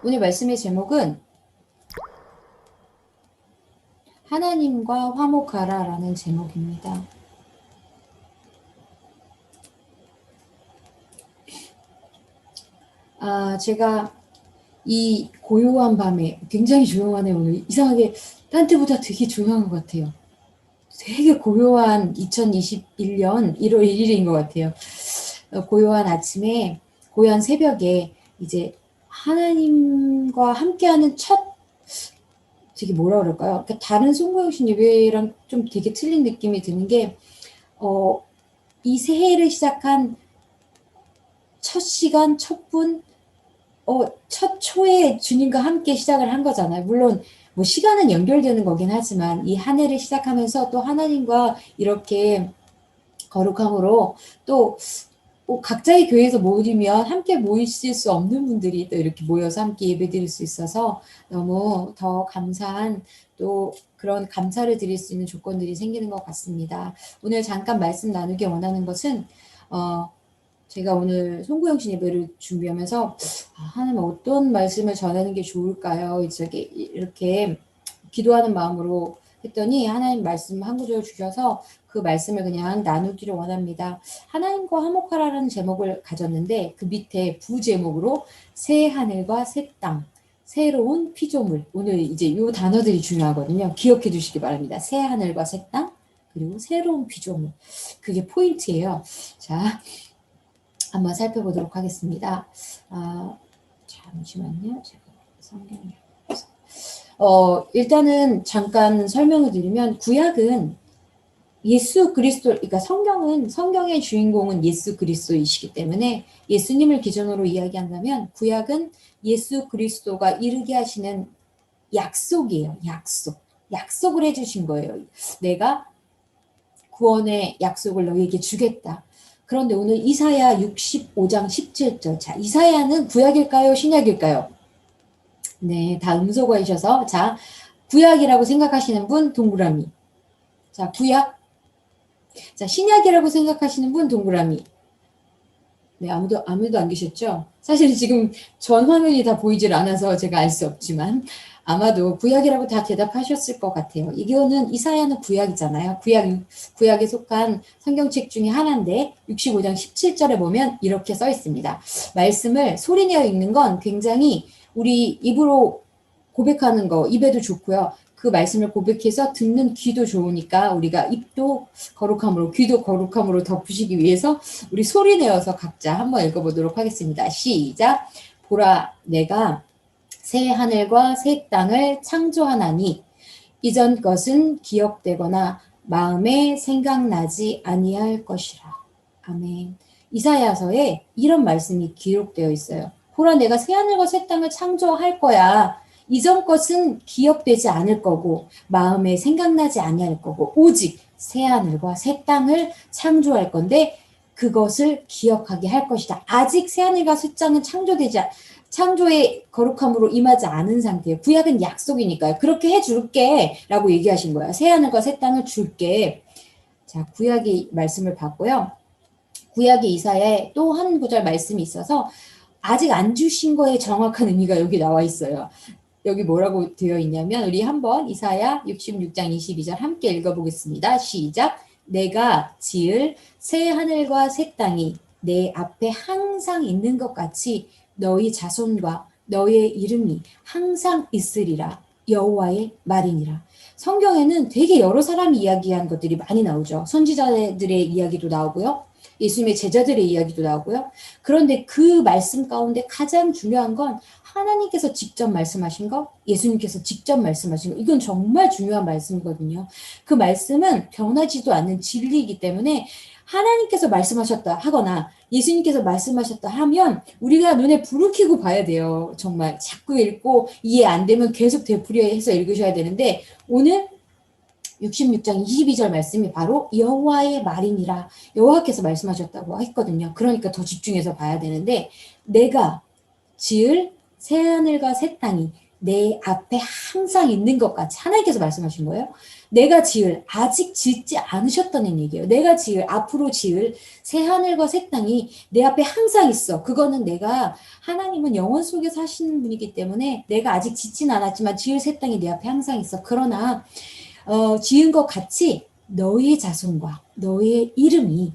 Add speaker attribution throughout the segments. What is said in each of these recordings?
Speaker 1: 오늘 말씀의 제목은 하나님과 화목하라 라는 제목입니다. 제가 이 고요한 밤에 굉장히 조용하네요. 오늘 이상하게 딴 때보다 되게 조용한 것 같아요. 되게 고요한 2021년 1월 1일인 것 같아요. 고요한 아침에, 고요한 새벽에 이제 하나님과 함께하는 되게 뭐라 그럴까요? 그러니까 다른 송구영신 예배랑 좀 되게 틀린 느낌이 드는 게, 이 새해를 시작한 첫 시간, 첫 분, 첫 초에 주님과 함께 시작을 한 거잖아요. 물론 뭐 시간은 연결되는 거긴 하지만 이 한 해를 시작하면서 또 하나님과 이렇게 거룩함으로 또 각자의 교회에서 모이면 함께 모이실 수 없는 분들이 또 이렇게 모여서 함께 예배드릴 수 있어서 너무 더 감사한, 또 그런 감사를 드릴 수 있는 조건들이 생기는 것 같습니다. 오늘 잠깐 말씀 나누기 원하는 것은 제가 오늘 송구영신 예배를 준비하면서 하나님 어떤 말씀을 전하는 게 좋을까요? 이렇게 기도하는 마음으로 했더니 하나님 말씀 한 구절 주셔서 그 말씀을 그냥 나누기를 원합니다. 하나님과 화목하라는 제목을 가졌는데 그 밑에 부제목으로 새 하늘과 새 땅, 새로운 피조물. 오늘 이제 이 단어들이 중요하거든요. 기억해 주시기 바랍니다. 새 하늘과 새 땅, 그리고 새로운 피조물. 그게 포인트예요. 자, 한번 살펴보도록 하겠습니다. 잠시만요. 제가 성경을 일단은 잠깐 설명을 드리면 구약은 예수 그리스도, 그러니까 성경의 주인공은 예수 그리스도이시기 때문에 예수님을 기준으로 이야기한다면 구약은 예수 그리스도가 이루게 하시는 약속이에요. 약속을 해주신 거예요. 내가 구원의 약속을 너희에게 주겠다. 그런데 오늘 이사야 65장 17절. 자, 이사야는 구약일까요? 신약일까요? 네, 다 음소거이셔서. 자, 구약이라고 생각하시는 분 동그라미. 자, 구약. 자, 신약이라고 생각하시는 분 동그라미. 네, 아무도 안 계셨죠? 사실 지금 전 화면이 다 보이질 않아서 제가 알 수 없지만 아마도 구약이라고 다 대답하셨을 것 같아요. 이거는 이사야는 구약이잖아요. 구약에 속한 성경책 중에 하나인데 65장 17절에 보면 이렇게 써 있습니다. 말씀을 소리내어 읽는 건 굉장히 우리 입으로 고백하는 거 입에도 좋고요. 그 말씀을 고백해서 듣는 귀도 좋으니까 우리가 입도 거룩함으로 귀도 거룩함으로 덮으시기 위해서 우리 소리내어서 각자 한번 읽어보도록 하겠습니다. 시작. 보라, 내가 새 하늘과 새 땅을 창조하나니 이전 것은 기억되거나 마음에 생각나지 아니할 것이라. 아멘. 이사야서에 이런 말씀이 기록되어 있어요. 보라, 내가 새 하늘과 새 땅을 창조할 거야. 이전 것은 기억되지 않을 거고 마음에 생각나지 아니할 거고 오직 새 하늘과 새 땅을 창조할 건데 그것을 기억하게 할 것이다. 아직 새 하늘과 새 땅은 창조의 거룩함으로 임하지 않은 상태예요. 구약은 약속이니까요. 그렇게 해줄게 라고 얘기하신 거예요. 새 하늘과 새 땅을 줄게. 자, 구약의 말씀을 봤고요. 구약의 이사야에 또 한 구절 말씀이 있어서 아직 안 주신 거에 정확한 의미가 여기 나와 있어요. 여기 뭐라고 되어 있냐면 우리 한번 이사야 66장 22절 함께 읽어보겠습니다. 시작. 내가 지을 새 하늘과 새 땅이 내 앞에 항상 있는 것 같이 너희 자손과 너의 이름이 항상 있으리라. 여호와의 말이니라. 성경에는 되게 여러 사람이 이야기한 것들이 많이 나오죠. 선지자들의 이야기도 나오고요. 예수님의 제자들의 이야기도 나오고요. 그런데 그 말씀 가운데 가장 중요한 건 하나님께서 직접 말씀하신 거, 예수님께서 직접 말씀하신 거, 이건 정말 중요한 말씀이거든요. 그 말씀은 변하지도 않는 진리이기 때문에 하나님께서 말씀하셨다 하거나 예수님께서 말씀하셨다 하면 우리가 눈에 불을 켜고 봐야 돼요. 정말 자꾸 읽고 이해 안 되면 계속 되풀이해서 읽으셔야 되는데 오늘 66장 22절 말씀이 바로 여호와의 말이니라. 여호와께서 말씀하셨다고 했거든요. 그러니까 더 집중해서 봐야 되는데 내가 지을 새 하늘과 새 땅이 내 앞에 항상 있는 것 같이 하나님께서 말씀하신 거예요. 내가 지을 아직 짓지 않으셨다는 얘기예요. 내가 지을 앞으로 지을 새 하늘과 새 땅이 내 앞에 항상 있어. 그거는 내가 하나님은 영원 속에 사시는 분이기 때문에 내가 아직 짓진 않았지만 지을 새 땅이 내 앞에 항상 있어. 그러나 지은 것 같이 너의 자손과 너의 이름이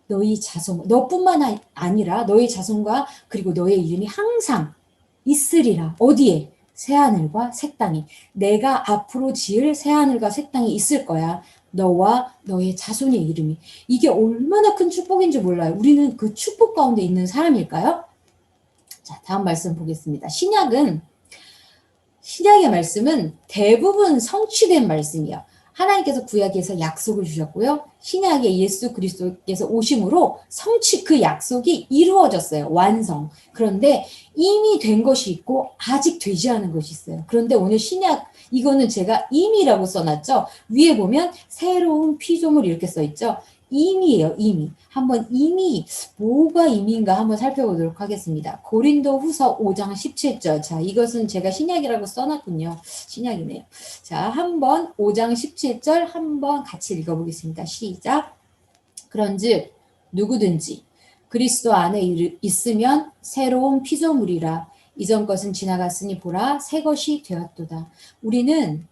Speaker 1: 너희 자손 너뿐만 아니라 너의 자손과 그리고 너의 이름이 항상 있으리라. 어디에? 새하늘과 새 땅이. 내가 앞으로 지을 새하늘과 새 땅이 있을 거야. 너와 너의 자손의 이름이. 이게 얼마나 큰 축복인지 몰라요. 우리는 그 축복 가운데 있는 사람일까요? 자, 다음 말씀 보겠습니다. 신약의 말씀은 대부분 성취된 말씀이에요. 하나님께서 구약에서 약속을 주셨고요. 신약의 예수 그리스도께서 오심으로 그 약속이 이루어졌어요. 완성. 그런데 이미 된 것이 있고 아직 되지 않은 것이 있어요. 그런데 오늘 신약 이거는 제가 이미라고 써놨죠. 위에 보면 새로운 피조물 이렇게 써있죠. 이미예요. 이미. 한번 뭐가 이미인가 한번 살펴보도록 하겠습니다. 고린도 후서 5장 17절. 자, 이것은 제가 신약이라고 써놨군요. 신약이네요. 자, 한번 5장 17절 한번 같이 읽어보겠습니다. 시작. 그런즉 누구든지 그리스도 안에 있으면 새로운 피조물이라. 이전 것은 지나갔으니 보라 새 것이 되었도다. 우리는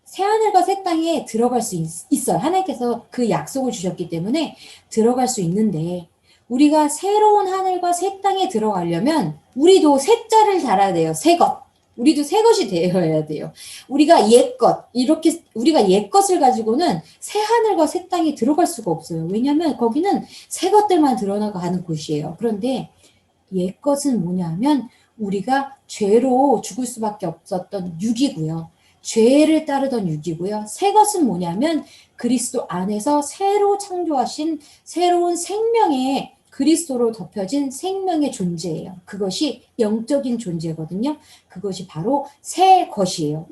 Speaker 1: 새하늘과 새 땅에 들어갈 수 있어요. 하나님께서 그 약속을 주셨기 때문에 들어갈 수 있는데 우리가 새로운 하늘과 새 땅에 들어가려면 우리도 새자를 달아야 돼요. 새 것. 우리도 새 것이 되어야 돼요. 우리가 옛것을 가지고는 새 하늘과 새 땅에 들어갈 수가 없어요. 왜냐하면 거기는 새 것들만 드러나가는 곳이에요. 그런데 옛것은 뭐냐면 우리가 죄로 죽을 수밖에 없었던 육이고요. 죄를 따르던 육이고요. 새 것은 뭐냐면 그리스도 안에서 새로 창조하신 새로운 생명의 그리스도로 덮여진 생명의 존재예요. 그것이 영적인 존재거든요. 그것이 바로 새 것이에요.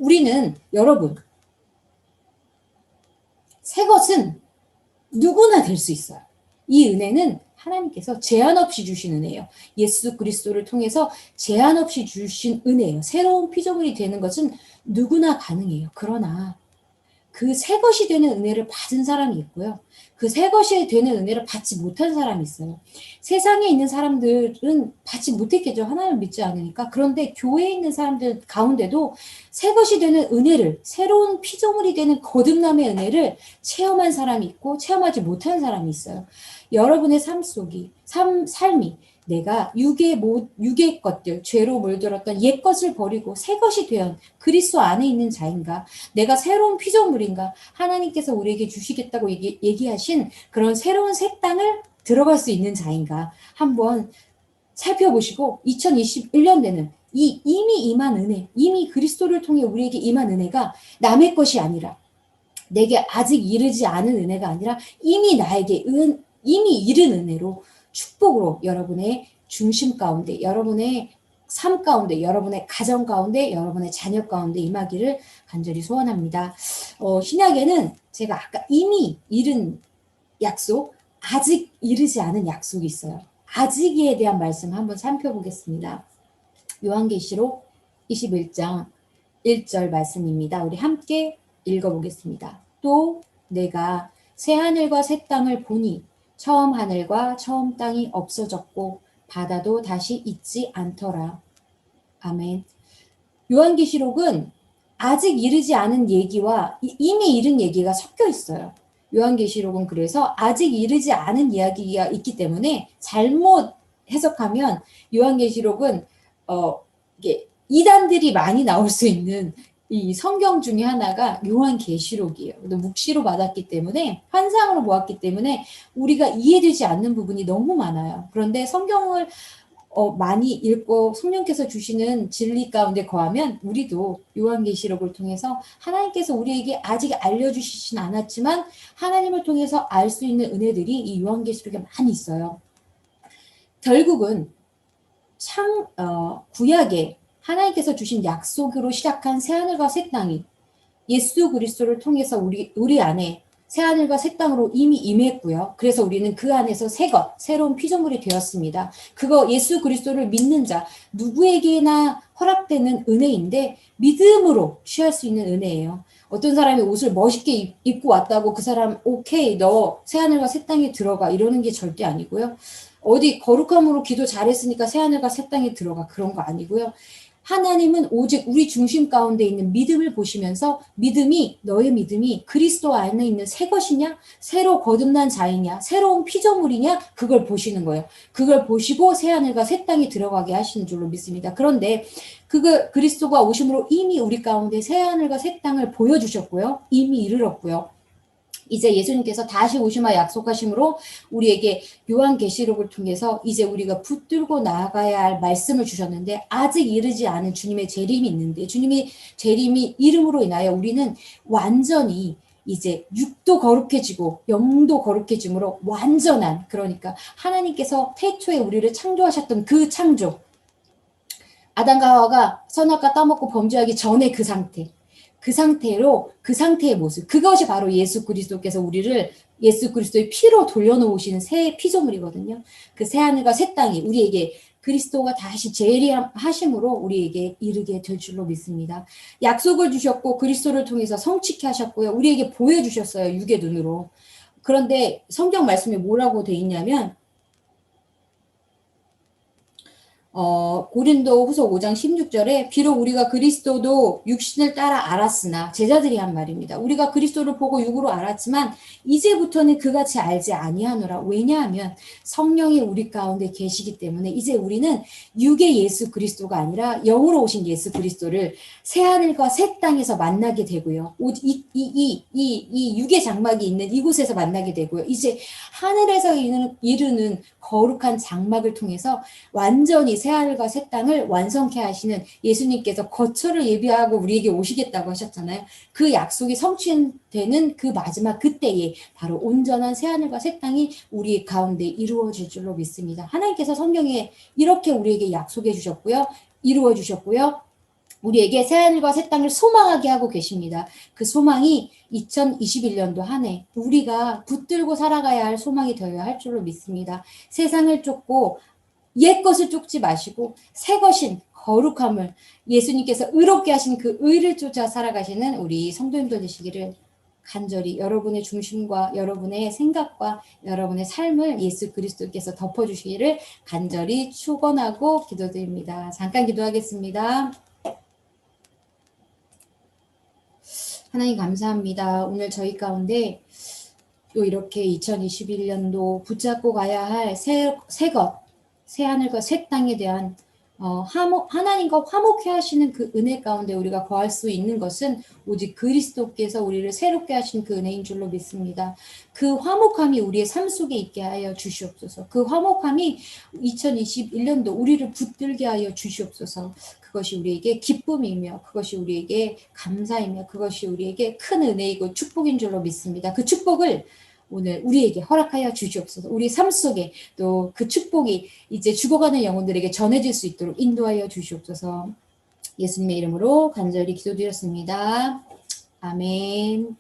Speaker 1: 여러분, 새 것은 누구나 될 수 있어요. 이 은혜는 하나님께서 제한 없이 주신 은혜예요. 예수 그리스도를 통해서 제한 없이 주신 은혜예요. 새로운 피조물이 되는 것은 누구나 가능해요. 그러나 그 새 것이 되는 은혜를 받은 사람이 있고요. 그 새 것이 되는 은혜를 받지 못한 사람이 있어요. 세상에 있는 사람들은 받지 못했겠죠. 하나님을 믿지 않으니까. 그런데 교회에 있는 사람들 가운데도 새 것이 되는 은혜를, 새로운 피조물이 되는 거듭남의 은혜를 체험한 사람이 있고 체험하지 못한 사람이 있어요. 여러분의 삶이 내가 육의 것들, 죄로 물들었던 옛 것을 버리고 새 것이 되어 그리스도 안에 있는 자인가? 내가 새로운 피조물인가? 하나님께서 우리에게 주시겠다고 얘기하신 그런 새로운 새 땅을 들어갈 수 있는 자인가? 한번 살펴보시고 2021년대는 이미 임한 은혜, 이미 그리스도를 통해 우리에게 임한 은혜가 남의 것이 아니라 내게 아직 이르지 않은 은혜가 아니라 이미 나에게 이미 이른 은혜로 축복으로 여러분의 중심 가운데, 여러분의 삶 가운데, 여러분의 가정 가운데, 여러분의 자녀 가운데 임하기를 간절히 소원합니다. 신약에는 제가 아까 이미 이른 약속, 아직 이르지 않은 약속이 있어요. 아직에 대한 말씀 한번 살펴보겠습니다. 요한계시록 21장 1절 말씀입니다. 우리 함께 읽어보겠습니다. 또 내가 새 하늘과 새 땅을 보니 처음 하늘과 처음 땅이 없어졌고 바다도 다시 있지 않더라. 아멘. 요한계시록은 아직 이르지 않은 얘기와 이미 이른 얘기가 섞여 있어요. 요한계시록은 그래서 아직 이르지 않은 이야기가 있기 때문에 잘못 해석하면 요한계시록은 이게 이단들이 많이 나올 수 있는 이 성경 중에 하나가 요한계시록이에요. 묵시로 받았기 때문에 환상으로 보았기 때문에 우리가 이해되지 않는 부분이 너무 많아요. 그런데 성경을 많이 읽고 성령께서 주시는 진리 가운데 거하면 우리도 요한계시록을 통해서 하나님께서 우리에게 아직 알려주시진 않았지만 하나님을 통해서 알 수 있는 은혜들이 이 요한계시록에 많이 있어요. 결국은 구약에 하나님께서 주신 약속으로 시작한 새하늘과 새 땅이 예수 그리스도를 통해서 우리 안에 새하늘과 새 땅으로 이미 임했고요. 그래서 우리는 그 안에서 새 것, 새로운 피조물이 되었습니다. 그거 예수 그리스도를 믿는 자, 누구에게나 허락되는 은혜인데 믿음으로 취할 수 있는 은혜예요. 어떤 사람이 옷을 멋있게 입고 왔다고 그 사람 오케이 너 새하늘과 새 땅에 들어가 이러는 게 절대 아니고요. 어디 거룩함으로 기도 잘했으니까 새하늘과 새 땅에 들어가 그런 거 아니고요. 하나님은 오직 우리 중심 가운데 있는 믿음을 보시면서 너의 믿음이 그리스도 안에 있는 새 것이냐, 새로 거듭난 자이냐, 새로운 피조물이냐, 그걸 보시는 거예요. 그걸 보시고 새하늘과 새 땅에 들어가게 하시는 줄로 믿습니다. 그런데 그리스도가 오심으로 이미 우리 가운데 새하늘과 새 땅을 보여주셨고요. 이미 이르렀고요. 이제 예수님께서 다시 오시마 약속하심으로 우리에게 요한계시록을 통해서 이제 우리가 붙들고 나아가야 할 말씀을 주셨는데 아직 이르지 않은 주님의 재림이 있는데 주님의 재림이 이름으로 인하여 우리는 완전히 이제 육도 거룩해지고 영도 거룩해짐으로 완전한 그러니까 하나님께서 태초에 우리를 창조하셨던 그 창조 아담과 하와가 선악과 따먹고 범죄하기 전에 그 상태 그 상태로 그 상태의 모습 그것이 바로 예수 그리스도께서 우리를 예수 그리스도의 피로 돌려놓으시는 새 피조물이거든요. 그 새하늘과 새 땅이 우리에게 그리스도가 다시 재림하심으로 우리에게 이르게 될 줄로 믿습니다. 약속을 주셨고 그리스도를 통해서 성취케 하셨고요. 우리에게 보여주셨어요. 육의 눈으로. 그런데 성경 말씀에 뭐라고 돼 있냐면 고린도 후서 5장 16절에 비록 우리가 그리스도도 육신을 따라 알았으나 제자들이 한 말입니다. 우리가 그리스도를 보고 육으로 알았지만 이제부터는 그같이 알지 아니하노라. 왜냐하면 성령이 우리 가운데 계시기 때문에 이제 우리는 육의 예수 그리스도가 아니라 영으로 오신 예수 그리스도를 새하늘과 새 땅에서 만나게 되고요. 이 육의 장막이 있는 이곳에서 만나게 되고요. 이제 하늘에서 이르는 거룩한 장막을 통해서 완전히 새하늘과 새 땅을 완성케 하시는 예수님께서 거처를 예비하고 우리에게 오시겠다고 하셨잖아요. 그 약속이 성취되는 그 마지막 그때에 바로 온전한 새하늘과 새 땅이 우리 가운데 이루어질 줄로 믿습니다. 하나님께서 성경에 이렇게 우리에게 약속해 주셨고요. 이루어 주셨고요. 우리에게 새하늘과 새 땅을 소망하게 하고 계십니다. 그 소망이 2021년도 한 해 우리가 붙들고 살아가야 할 소망이 되어야 할 줄로 믿습니다. 세상을 쫓고 옛 것을 쫓지 마시고 새 것인 거룩함을 예수님께서 의롭게 하신 그 의를 쫓아 살아가시는 우리 성도님들 되시기를 간절히 여러분의 중심과 여러분의 생각과 여러분의 삶을 예수 그리스도께서 덮어주시기를 간절히 축원하고 기도드립니다. 잠깐 기도하겠습니다. 하나님 감사합니다. 오늘 저희 가운데 또 이렇게 2021년도 붙잡고 가야 할 새 것, 새 하늘과 새 땅에 대한 하나님과 화목해 하시는 그 은혜 가운데 우리가 거할 수 있는 것은 오직 그리스도께서 우리를 새롭게 하신 그 은혜인 줄로 믿습니다. 그 화목함이 우리의 삶 속에 있게 하여 주시옵소서. 그 화목함이 2021년도 우리를 붙들게 하여 주시옵소서. 그것이 우리에게 기쁨이며 그것이 우리에게 감사이며 그것이 우리에게 큰 은혜이고 축복인 줄로 믿습니다. 그 축복을 오늘 우리에게 허락하여 주시옵소서. 우리 삶 속에 또 그 축복이 이제 죽어가는 영혼들에게 전해질 수 있도록 인도하여 주시옵소서. 예수님의 이름으로 간절히 기도드렸습니다. 아멘.